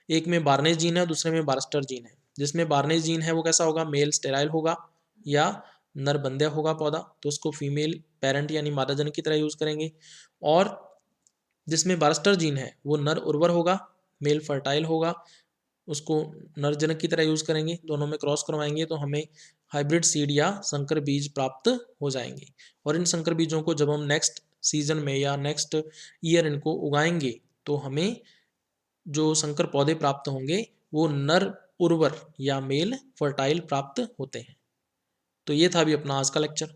S1: एक में बार्नेज जीन है, दूसरे में बारस्टर जीन है। जिसमें बार्नेज जीन है वो कैसा होगा, मेल स्टेराइल होगा या नर बंध्या होगा पौधा, तो उसको फीमेल पेरेंट यानी मादा जनक की तरह यूज करेंगे। और जिसमें बारस्टर जीन है वो नर उर्वर होगा, मेल फर्टाइल होगा, उसको नर जनक की तरह यूज करेंगे, दोनों में क्रॉस करवाएंगे तो हमें हाइब्रिड सीड या संकर बीज प्राप्त हो जाएंगे। और इन संकर बीजों को जब हम नेक्स्ट सीजन में या नेक्स्ट ईयर इनको उगाएंगे तो हमें जो संकर पौधे प्राप्त होंगे वो नर उर्वर या मेल फर्टाइल प्राप्त होते हैं। तो ये था अभी अपना आज का लेक्चर।